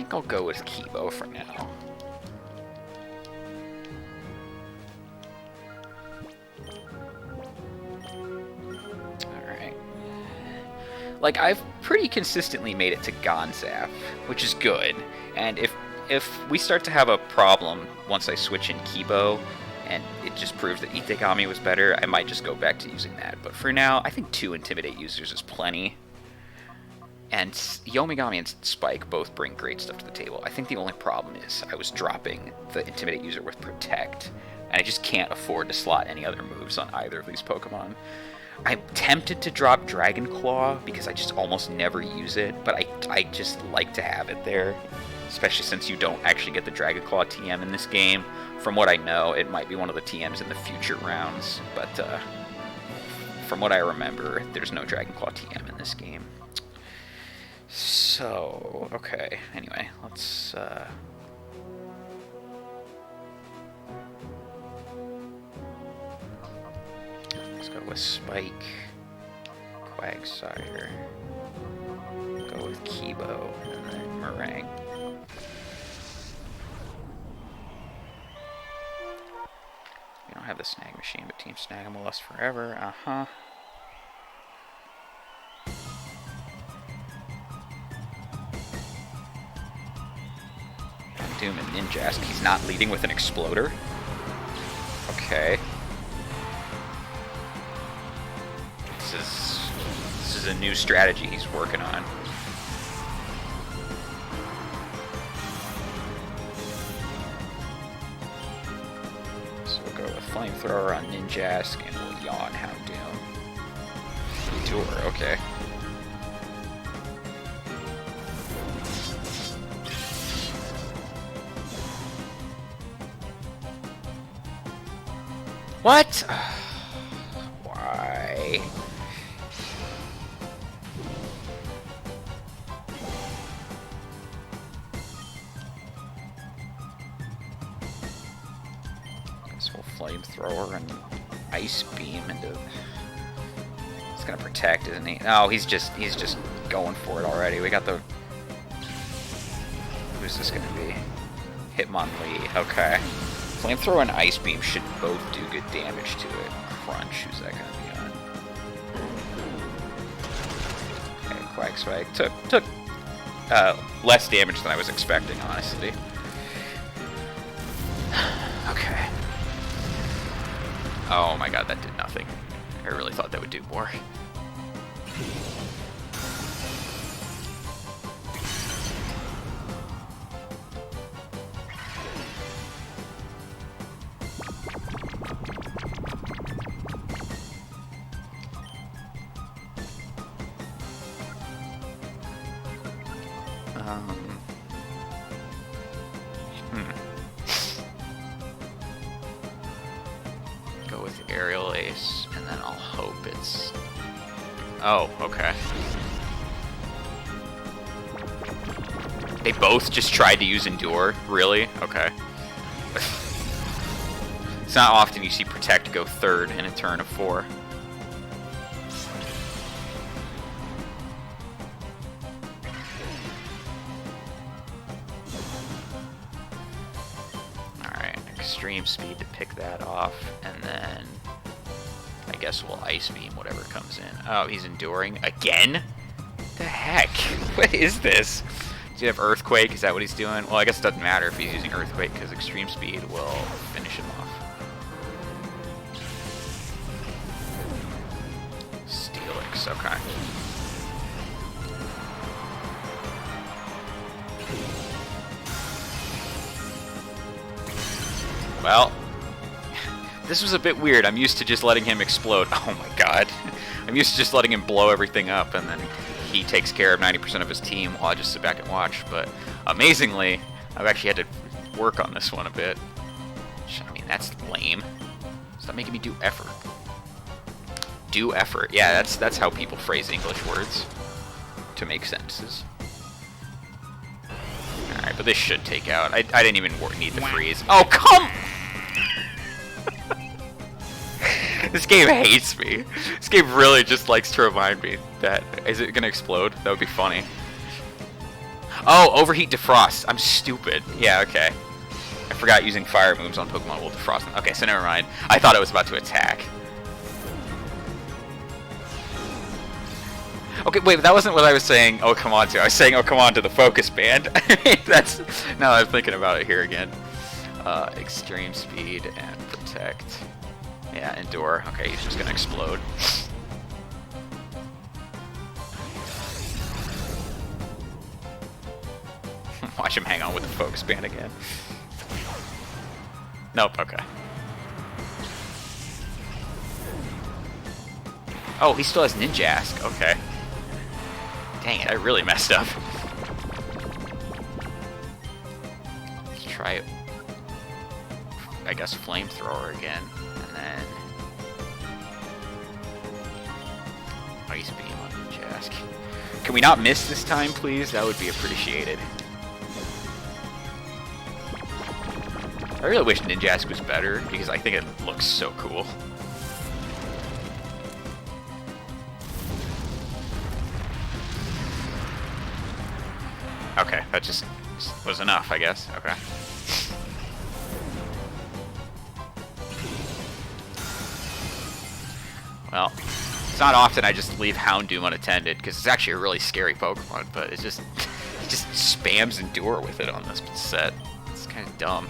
think I'll go with Kibo for now. Alright. Like, I've pretty consistently made it to Gonzap, which is good. And if we start to have a problem once I switch in Kibo, and it just proves that Itegami was better, I might just go back to using that. But for now, I think 2 Intimidate users is plenty. And Yomigami and Spike both bring great stuff to the table. I think the only problem is I was dropping the Intimidate user with Protect, and I just can't afford to slot any other moves on either of these Pokemon. I'm tempted to drop Dragon Claw because I just almost never use it, but I just like to have it there, especially since you don't actually get the Dragon Claw TM in this game. From what I know, it might be one of the TMs in the future rounds, but from what I remember, there's no Dragon Claw TM in this game. So, okay, anyway, let's go with Spike, Quagsire, go with Kibo, and then Meringue. We don't have the Snag Machine, but Team Snagem will last forever, uh-huh. Doom and Ninjask, he's not leading with an Exploder? Okay. This is a new strategy he's working on. So we'll go with Flamethrower on Ninjask, and we'll yawn Houndoom. Detour, okay. What? Why? Guess we'll Flamethrower and Ice Beam into. He's gonna Protect, isn't he? No, he's just going for it already. We got the. Who's this gonna be? Hitmonlee. Okay. Flamethrower and Ice Beam should both do good damage to it. Crunch, who's that going to be on? Okay, Quagsire took less damage than I was expecting, honestly. Okay. Oh my god, that did nothing. I really thought that would do more. Go with Aerial Ace, and then I'll hope it's... Oh, okay. They both just tried to use Endure? Really? Okay. It's not often you see Protect go third in a turn of 4. Extreme Speed to pick that off, and then I guess we'll Ice Beam whatever comes in. Oh, he's Enduring again? The heck? What is this? Does he have Earthquake? Is that what he's doing? Well, I guess it doesn't matter if he's using Earthquake because Extreme Speed will finish him off. Steelix, okay. Well, this was a bit weird. I'm used to just letting him explode. Oh my god. I'm used to just letting him blow everything up, and then he takes care of 90% of his team while I just sit back and watch. But amazingly, I've actually had to work on this one a bit. I mean, that's lame. Stop making me do effort. Do effort. Yeah, that's how people phrase English words to make sentences. Alright, but this should take out. I didn't even need the freeze. Oh, come! This game hates me. This game really just likes to remind me that... Is it gonna explode? That would be funny. Oh, overheat defrost. I'm stupid. Yeah, okay. I forgot using fire moves on Pokemon will defrost them. Okay, so never mind. I thought it was about to attack. Okay, wait, but that wasn't what I was saying. Oh, come on to. I was saying, oh, come on to the focus band. That's now that I'm thinking about it here again. Extreme speed and protect. Yeah, endure. Okay, he's just gonna explode. Watch him hang on with the focus band again. Nope. Okay. Oh, he still has Ninjask. Okay. Dang it, I really messed up. Let's try it. I guess flamethrower again, and then ice beam on Ninjask. Can we not miss this time, please? That would be appreciated. I really wish Ninjask was better because I think it looks so cool. Okay, that just was enough, I guess. Okay. Well, it's not often I just leave Houndoom unattended, because it's actually a really scary Pokemon, but it just spams Endure with it on this set. It's kind of dumb.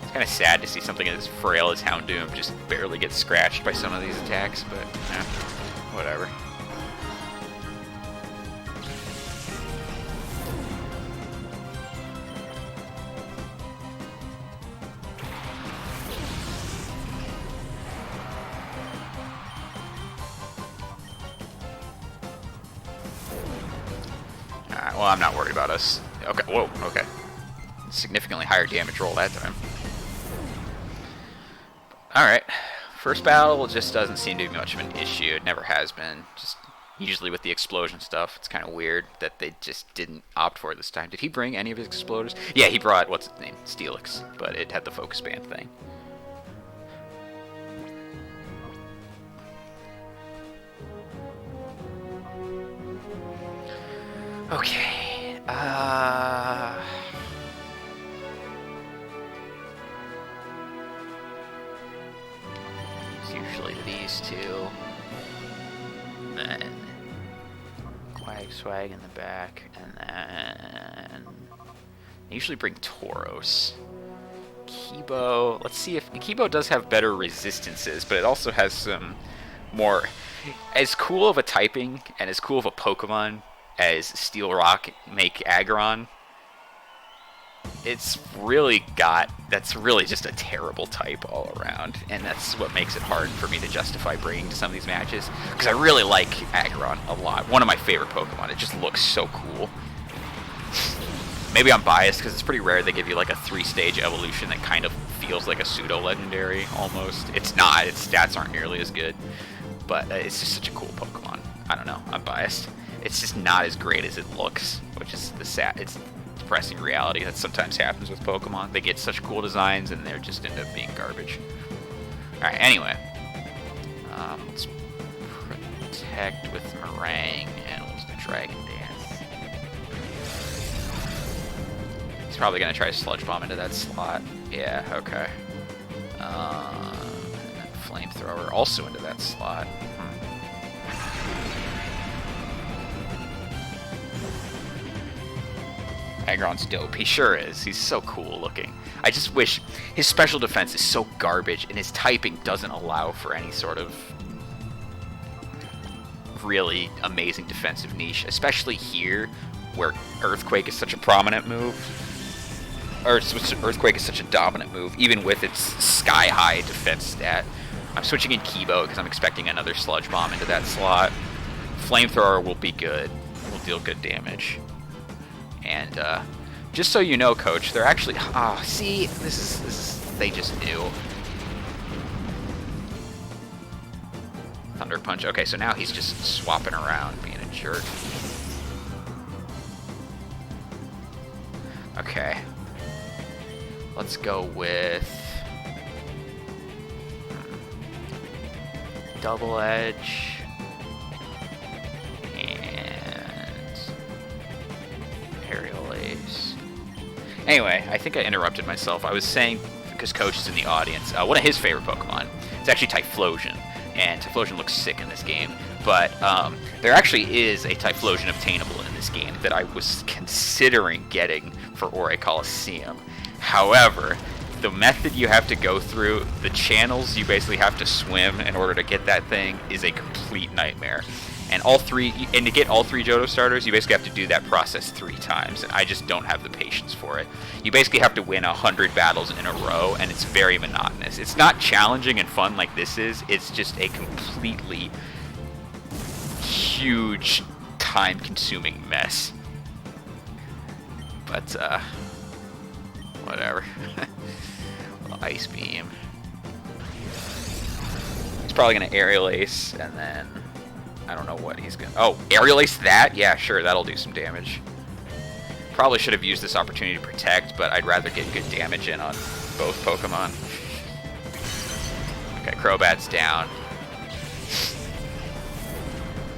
It's kind of sad to see something as frail as Houndoom just barely get scratched by some of these attacks, but yeah, whatever. Alright, well, I'm not worried about us. Okay, whoa, okay. Significantly higher damage roll that time. Alright, first battle just doesn't seem to be much of an issue. It never has been. Just usually with the explosion stuff, it's kind of weird that they just didn't opt for it this time. Did he bring any of his exploders? Yeah, he brought, what's its name? Steelix, but it had the focus band thing. Okay, it's usually these two. Then Quag Swag in the back, and then I usually bring Tauros. Kibo, let's see if Kibo does have better resistances, but it also has some more. As cool of a typing and as cool of a Pokemon as Steel Rock make Aggron, it's really that's really just a terrible type all around, and that's what makes it hard for me to justify bringing to some of these matches, because I really like Aggron a lot. One of my favorite Pokemon. It just looks so cool. Maybe I'm biased because it's pretty rare they give you like a 3-stage evolution that kind of feels like a pseudo-legendary almost. It's not. Its stats aren't nearly as good, but it's just such a cool Pokemon. I don't know. I'm biased. It's just not as great as it looks, which is it's depressing reality that sometimes happens with Pokemon. They get such cool designs and they just end up being garbage. Alright, anyway. Let's protect with Meringue and we'll do Dragon Dance. He's probably going to try to Sludge Bomb into that slot. Yeah, okay. And then Flamethrower also into that slot. Aggron's dope. He sure is. He's so cool looking. I just wish his special defense is so garbage and his typing doesn't allow for any sort of really amazing defensive niche, especially here where Earthquake is such a prominent move. Or Earthquake is such a dominant move, even with its sky-high defense stat. I'm switching in Kibo because I'm expecting another Sludge Bomb into that slot. Flamethrower will be good. Will deal good damage. And just so you know, Coach, they're actually. Oh, see, this is. They just knew. Thunder Punch. Okay, so now he's just swapping around, being a jerk. Okay. Let's go with Double Edge and Aerial Ace. Anyway, I think I interrupted myself. I was saying, because Coach is in the audience, one of his favorite Pokemon. It's actually Typhlosion, and Typhlosion looks sick in this game. But there actually is a Typhlosion obtainable in this game that I was considering getting for Orre Colosseum. However, the method you have to go through, the channels you basically have to swim in order to get that thing, is a complete nightmare. And to get all 3 Johto starters, you basically have to do that process 3 times, and I just don't have the patience for it. You basically have to win 100 battles in a row, and it's very monotonous. It's not challenging and fun like this is, it's just a completely huge, time-consuming mess. But, whatever. Little Ice Beam. He's probably going to Aerial Ace, and then I don't know what he's going to... Oh, Aerial Ace that? Yeah, sure, that'll do some damage. Probably should have used this opportunity to protect, but I'd rather get good damage in on both Pokemon. Okay, Crobat's down.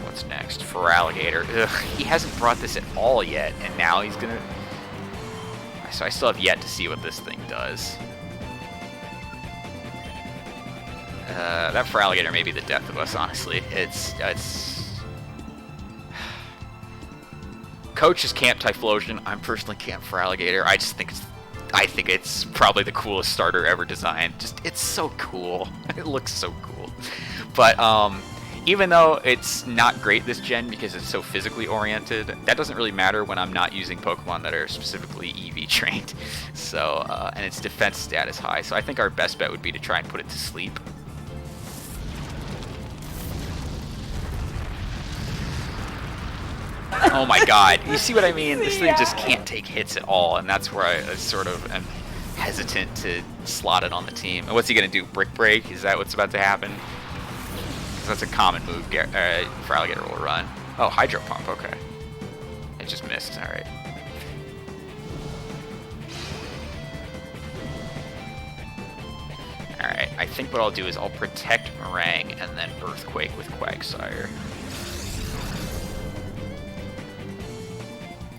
What's next? Feraligatr. Ugh, he hasn't brought this at all yet, and now he's going to... So I still have yet to see what this thing does. That Feraligatr may be the death of us, honestly. It's Coach is Camp Typhlosion. I'm personally Camp Feraligatr. I think it's probably the coolest starter ever designed. It's so cool. It looks so cool. But even though it's not great this gen because it's so physically oriented, that doesn't really matter when I'm not using Pokemon that are specifically EV trained. So and its defense stat is high. So I think our best bet would be to try and put it to sleep. Oh my god, you see what I mean? This thing just can't take hits at all, and that's where I sort of am hesitant to slot it on the team. And what's he going to do, Brick Break? Is that what's about to happen? Because that's a common move Feraligatr will run. Oh, Hydro Pump, okay. It just missed, alright. Alright, I think what I'll do is I'll protect Meringue and then Earthquake with Quagsire.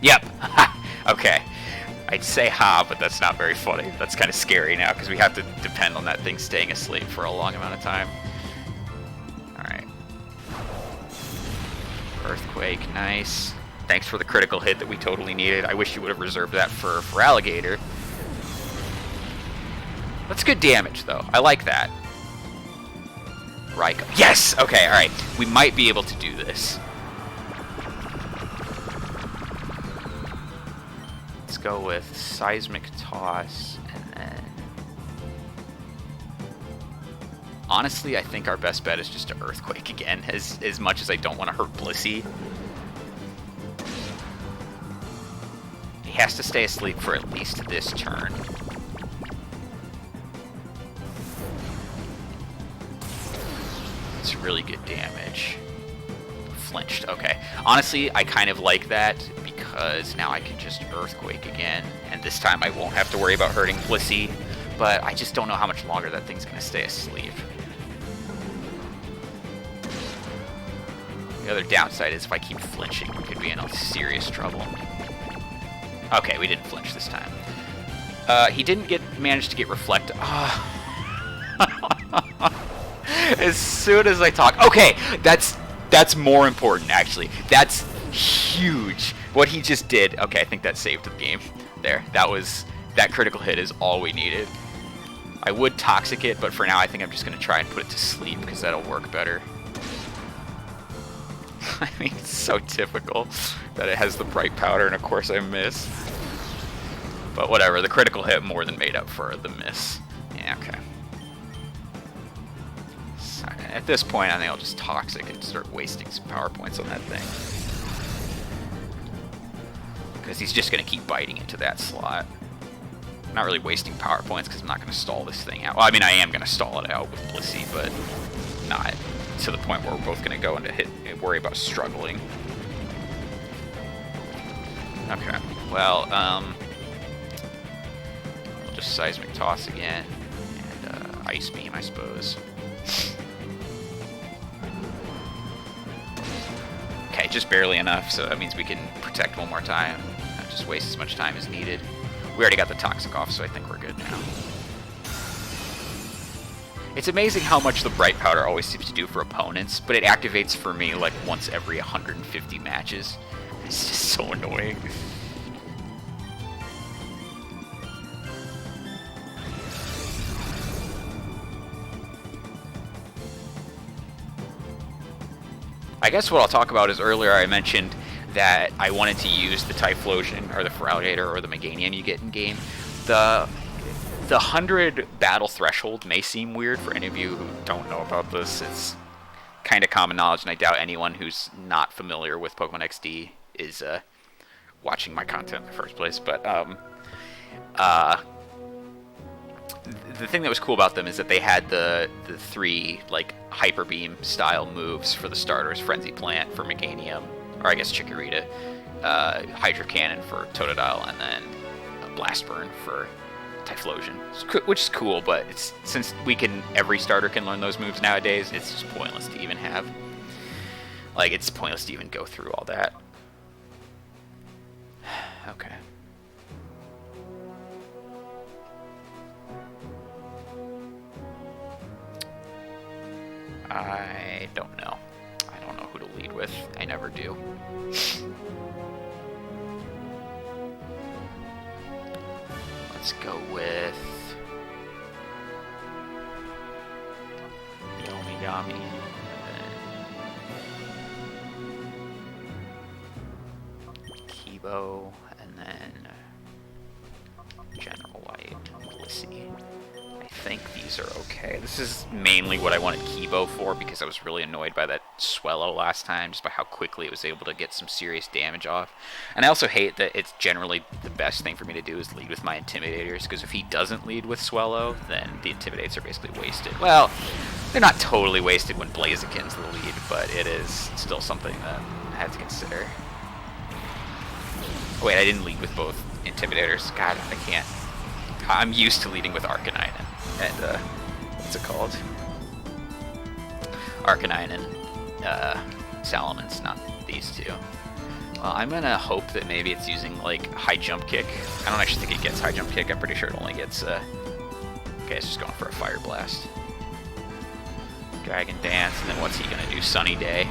Yep. Okay. I'd say ha, but that's not very funny. That's kind of scary now because we have to depend on that thing staying asleep for a long amount of time. Alright. Earthquake, nice. Thanks for the critical hit that we totally needed. I wish you would have reserved that for Alligator. That's good damage, though. I like that. Raikou. Yes! Okay, alright. We might be able to do this. Let's go with Seismic Toss, and then... Honestly, I think our best bet is just to Earthquake again, as much as I don't want to hurt Blissey. He has to stay asleep for at least this turn. It's really good damage. Flinched, okay. Honestly, I kind of like that because now I can just Earthquake again, and this time I won't have to worry about hurting Blissey, but I just don't know how much longer that thing's going to stay asleep. The other downside is if I keep flinching, we could be in serious trouble. Okay, we didn't flinch this time. He didn't manage to get Reflect. Oh. As soon as I talk... Okay, that's more important, actually. That's huge. What he just did... Okay, I think that saved the game. There. That critical hit is all we needed. I would Toxic it, but for now I think I'm just going to try and put it to sleep, because that'll work better. I mean, it's so typical that it has the Bright Powder, and of course I miss. But whatever, the critical hit more than made up for the miss. Yeah, okay. So at this point, I think I'll just Toxic and start wasting some power points on that thing. Because he's just going to keep biting into that slot. I'm not really wasting power points because I'm not going to stall this thing out. Well, I mean, I am going to stall it out with Blissey, but not to the point where we're both going to go into hit and worry about struggling. Okay, well, just Seismic Toss again, and Ice Beam, I suppose. Okay, just barely enough, so that means we can protect one more time. Not just waste as much time as needed. We already got the Toxic off, so I think we're good now. It's amazing how much the Bright Powder always seems to do for opponents, but it activates for me like once every 150 matches. It's just so annoying. I guess what I'll talk about is earlier I mentioned that I wanted to use the Typhlosion or the Feraligatr or the Meganium you get in game. The 100 battle threshold may seem weird for any of you who don't know about this. It's kind of common knowledge, and I doubt anyone who's not familiar with Pokemon XD is watching my content in the first place. But the thing that was cool about them is that they had the 3 like Hyper Beam style moves for the starters: Frenzy Plant for Meganium, or I guess Chikorita, Hydro Cannon for Totodile, and then Blast Burn for Typhlosion, which is cool. But it's, since every starter can learn those moves nowadays, it's just pointless to even have. Like, it's pointless to even go through all that. Okay. I don't know. I don't know who to lead with. I never do. Let's go with the Omigami, and then Kibo, and then General White, Blissey. I think these are okay. This is mainly what I wanted Kibo for, because I was really annoyed by that Swellow last time, just by how quickly it was able to get some serious damage off. And I also hate that it's generally the best thing for me to do is lead with my Intimidators, because if he doesn't lead with Swellow, then the Intimidates are basically wasted. Well, they're not totally wasted when Blaziken's the lead, but it is still something that I have to consider. Oh, wait, I didn't lead with both Intimidators. God, I can't. I'm used to leading with Arcanine and what's it called? Arcanine and Salamence, not these two. Well, I'm gonna hope that maybe it's using like High Jump Kick. I don't actually think it gets High Jump Kick. I'm pretty sure it only gets okay, it's just going for a Fire Blast. Dragon Dance, and then what's he gonna do? Sunny Day.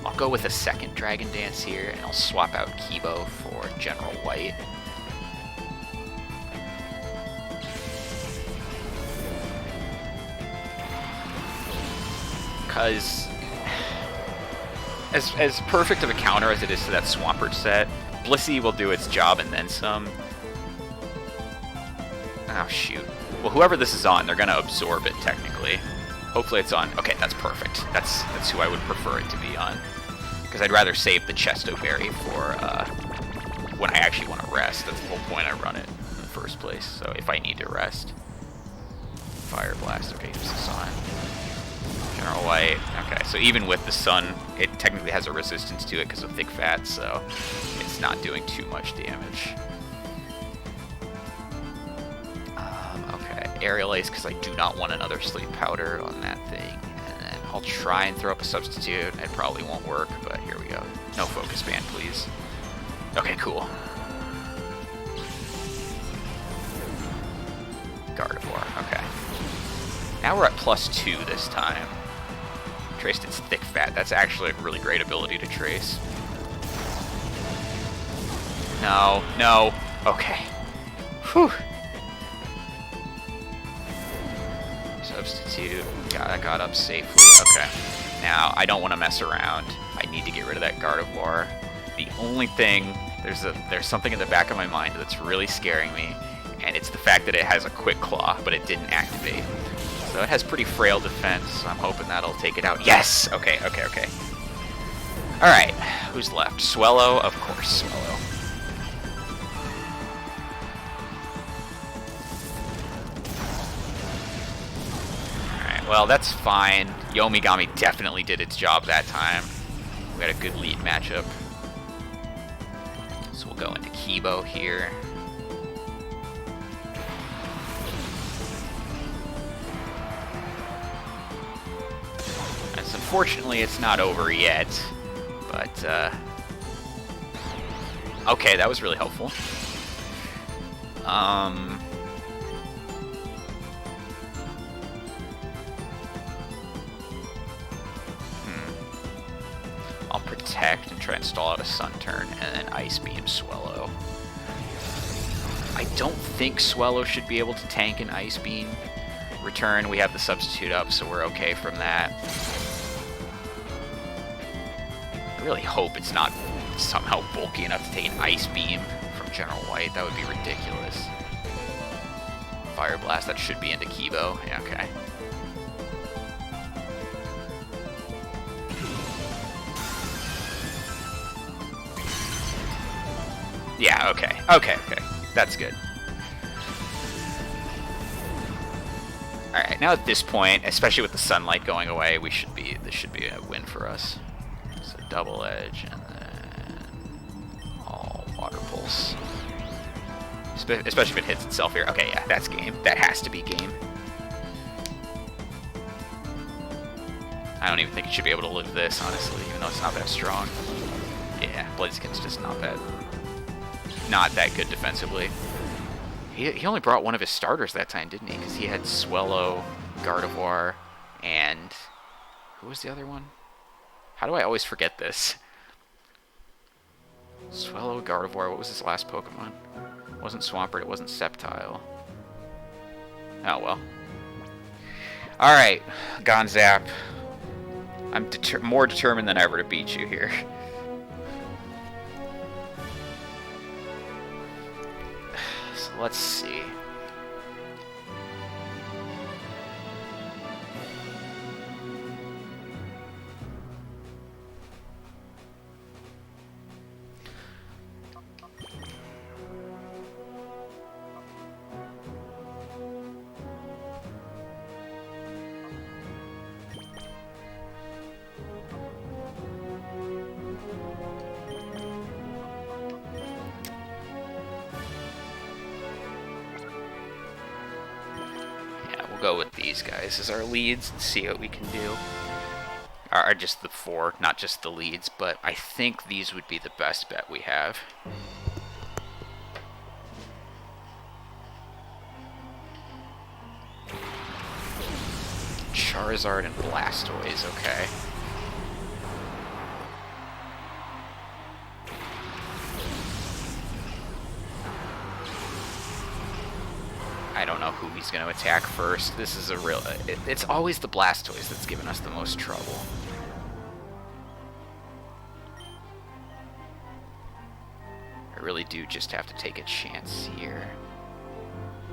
I'll go with a second Dragon Dance here, and I'll swap out Kibo for General White. Because as perfect of a counter as it is to that Swampert set, Blissey will do its job and then some. Oh shoot. Well, whoever this is on, they're gonna absorb it technically. Hopefully it's on. Okay, that's perfect. That's who I would prefer it to be on. Because I'd rather save the Chesto Berry for when I actually want to rest. That's the whole point I run it in the first place. So if I need to rest. Fire Blast. Okay, keeps this on. General White. Okay, so even with the Sun, it technically has a resistance to it because of Thick Fat, so it's not doing too much damage. Aerial Ace, because I do not want another Sleep Powder on that thing. And then I'll try and throw up a substitute. It probably won't work, but here we go. No Focus Band, please. Okay, cool. Gardevoir, okay. Now we're at +2 this time. Traced its Thick Fat. That's actually a really great ability to trace. No, no. Okay. Whew. Substitute. I got up safely. Okay. Now, I don't want to mess around. I need to get rid of that Gardevoir. The only thing, there's something in the back of my mind that's really scaring me, and it's the fact that it has a Quick Claw, but it didn't activate. So it has pretty frail defense, so I'm hoping that'll take it out. Yes! Okay, okay, okay. Alright, who's left? Swellow? Of course, Swellow. Well, that's fine. Yomigami definitely did its job that time. We had a good lead matchup. So we'll go into Kibo here. Unfortunately, it's not over yet, but, okay, that was really helpful. I'll protect and try and stall out a Sun Turn, and then Ice Beam Swellow. I don't think Swellow should be able to tank an Ice Beam return. We have the substitute up, so we're okay from that. I really hope it's not somehow bulky enough to take an Ice Beam from General White. That would be ridiculous. Fire Blast, that should be into Kibo. Yeah, okay. Yeah, okay. Okay. That's good. Alright, now at this point, especially with the sunlight going away, this should be a win for us. So double edge and then all water pulse. Especially if it hits itself here. Okay, yeah, that's game. That has to be game. I don't even think it should be able to live this, honestly, even though it's not that strong. Yeah, Blaziken's just not that good defensively. He only brought one of his starters that time, didn't he? Because he had Swellow, Gardevoir, and who was the other one? How do I always forget this? Swellow, Gardevoir, what was his last Pokemon? It wasn't Swampert, it wasn't Sceptile. Oh well. Alright, Gonzap. I'm more determined than ever to beat you here. So let's see. Go with these guys as our leads and see what we can do. Are just the four, not just the leads, but I think these would be the best bet we have. Charizard and Blastoise, okay. I don't know who he's going to attack first. This is a real... It's always the Blastoise that's given us the most trouble. I really do just have to take a chance here.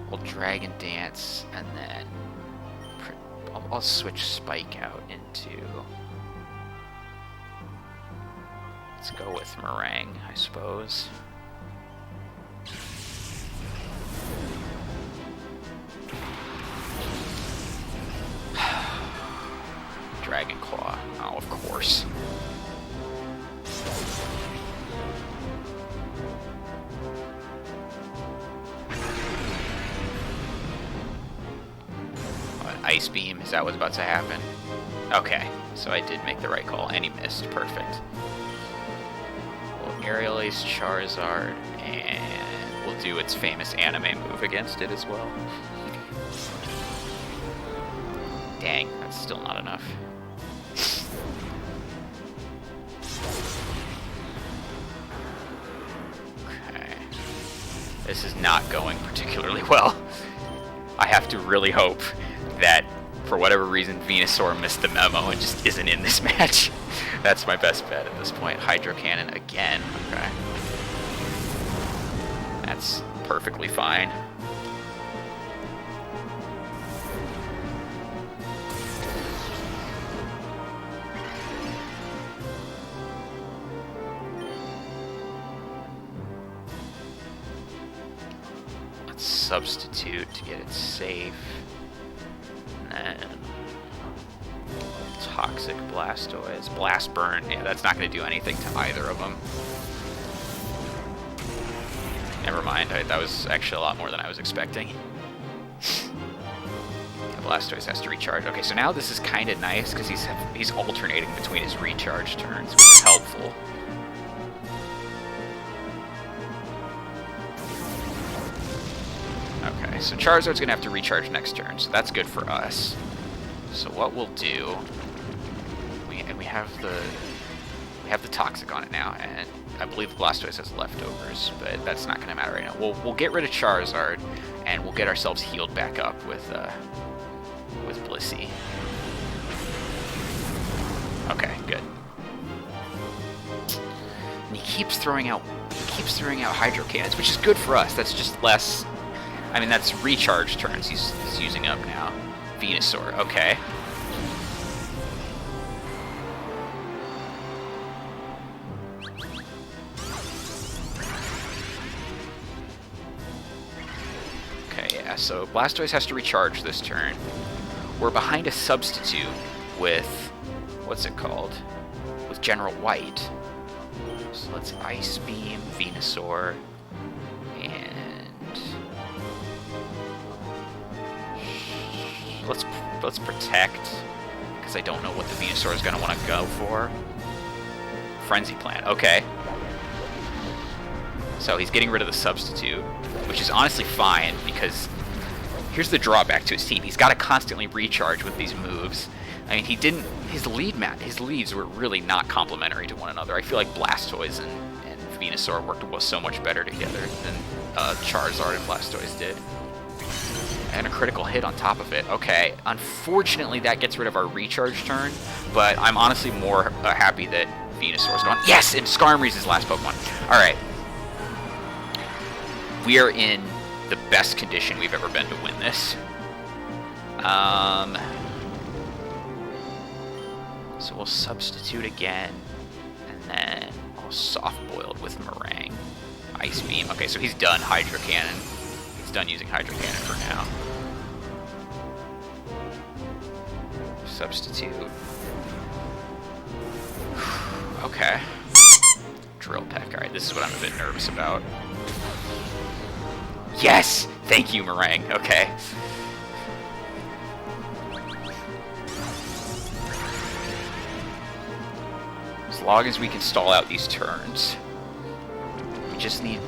We'll Dragon Dance, and then... I'll switch Spike out into... Let's go with Meringue, I suppose. Dragon Claw. Oh, of course. Ice Beam, is that what's about to happen? Okay, so I did make the right call, and he missed. Perfect. We'll Aerial Ace Charizard, and we'll do its famous anime move against it as well. Dang, that's still not enough. Okay. This is not going particularly well. I have to really hope that, for whatever reason, Venusaur missed the memo and just isn't in this match. That's my best bet at this point. Hydro Cannon again. Okay. That's perfectly fine. Let's substitute to get it safe. And then Toxic Blastoise. Blast Burn. Yeah, that's not going to do anything to either of them. Never mind. That was actually a lot more than I was expecting. Blastoise has to recharge. Okay, so now this is kind of nice because he's alternating between his recharge turns, which is helpful. Okay, so Charizard's going to have to recharge next turn, so that's good for us. So what we'll do, we have the Toxic on it now, and I believe the Blastoise has leftovers, but that's not going to matter right now. We'll get rid of Charizard, and we'll get ourselves healed back up with Blissey. Okay, good. And he keeps throwing out Hydro Cannons, which is good for us. That's just less. I mean, that's recharge turns he's using up now. Venusaur, okay. Okay, yeah, so Blastoise has to recharge this turn. We're behind a substitute with, what's it called? With General White. So let's Ice Beam Venusaur, and let's Protect, because I don't know what the Venusaur is going to want to go for. Frenzy Plant, okay. So he's getting rid of the substitute, which is honestly fine, because here's the drawback to his team. He's got to constantly recharge with these moves. I mean, his leads were really not complementary to one another. I feel like Blastoise and Venusaur worked so much better together than Charizard and Blastoise did. And a critical hit on top of it. Okay, unfortunately that gets rid of our recharge turn, but I'm honestly more happy that Venusaur's gone. Yes, and Skarmory's his last Pokemon. Alright. We are in the best condition we've ever been to win this. So we'll substitute again, and then I'll soft-boiled with Meringue. Ice Beam. Okay, so he's done Hydro Cannon. He's done using Hydro Cannon for now. Substitute. Okay. Drill Peck. Alright, this is what I'm a bit nervous about. Yes! Thank you, Meringue. Okay. As long as we can stall out these turns, we just need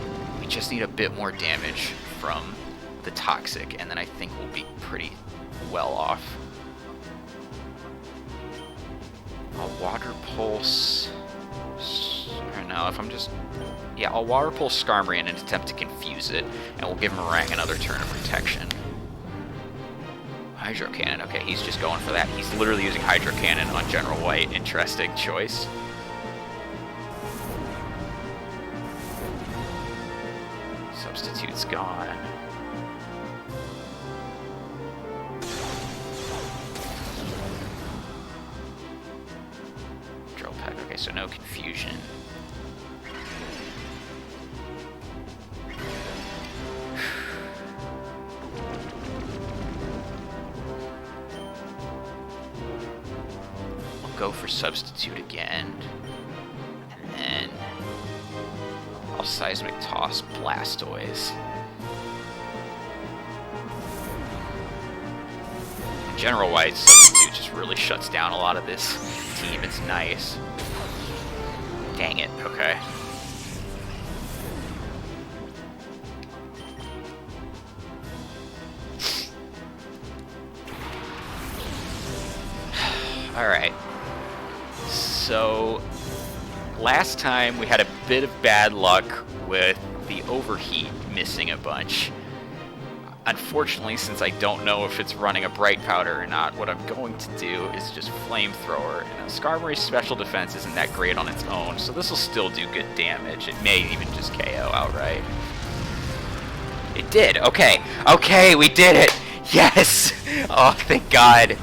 a bit more damage from the Toxic, and then I think we'll be pretty well off. I'll Water Pulse. I don't know if I'm just. Yeah, I'll Water Pulse Skarmory in an attempt to confuse it, and we'll give Meringue another turn of protection. Hydro Cannon. Okay, he's just going for that. He's literally using Hydro Cannon on General White. Interesting choice. Substitute's gone. Drill Peck. Okay, so no confusion. Go for substitute again, and then I'll Seismic Toss Blastoise. General White's substitute just really shuts down a lot of this team. It's nice. Dang it. Okay. All right. So, last time we had a bit of bad luck with the Overheat missing a bunch. Unfortunately, since I don't know if it's running a Bright Powder or not, what I'm going to do is just Flamethrower. And Skarmory's special defense isn't that great on its own, so this will still do good damage. It may even just KO outright. It did. Okay. Okay, we did it. Yes. Oh, thank God.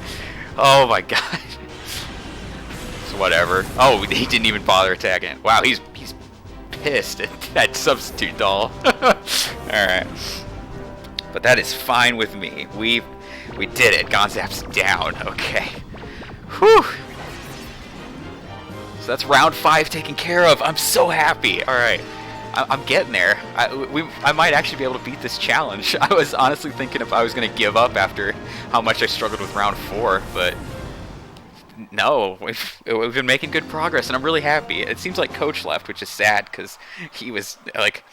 Oh my God. Whatever. Oh, he didn't even bother attacking. Wow, he's pissed at that substitute doll. Alright. But that is fine with me. We did it. Gonzap's down. Okay. Whew. So that's round 5 taken care of. I'm so happy. All right. I'm getting there. I might actually be able to beat this challenge. I was honestly thinking if I was going to give up after how much I struggled with round 4, but no, we've been making good progress, and I'm really happy. It seems like Coach left, which is sad, because he was, like,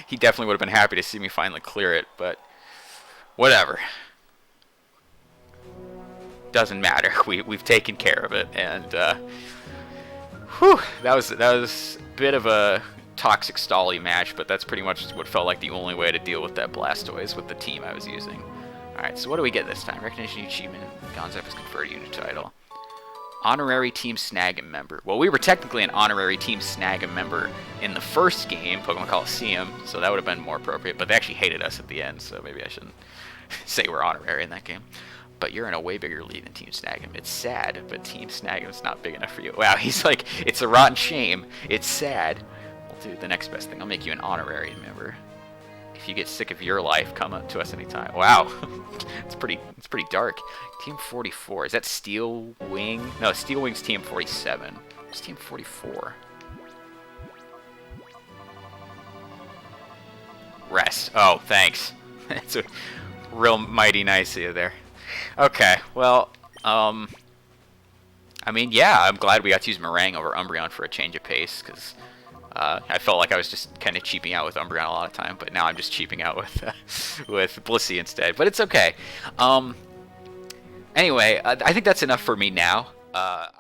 he definitely would have been happy to see me finally clear it, but whatever. Doesn't matter. We've taken care of it, and whew, that was a bit of a toxic stally match, but that's pretty much what felt like the only way to deal with that Blastoise with the team I was using. Alright, so what do we get this time? Recognition achievement. Gonzap has conferred you a title. Honorary Team Snagem member. Well, we were technically an honorary Team Snagem member in the first game, Pokemon Colosseum, so that would have been more appropriate, but they actually hated us at the end, so maybe I shouldn't say we're honorary in that game. But you're in a way bigger league than Team Snagem. It's sad, but Team Snagem's not big enough for you. Wow, he's like, it's a rotten shame. It's sad. We'll do the next best thing. I'll make you an honorary member. If you get sick of your life, come up to us anytime. Wow, it's pretty dark. Team 44. Is that Steel Wing? No, Steel Wing's Team 47. It's Team 44. Rest. Oh, thanks. It's a real mighty nice of you there. Okay, well, I mean, yeah, I'm glad we got to use Meringue over Umbreon for a change of pace, because I felt like I was just kind of cheaping out with Umbreon a lot of time, but now I'm just cheaping out with Blissey instead. But it's okay. Anyway, I think that's enough for me now.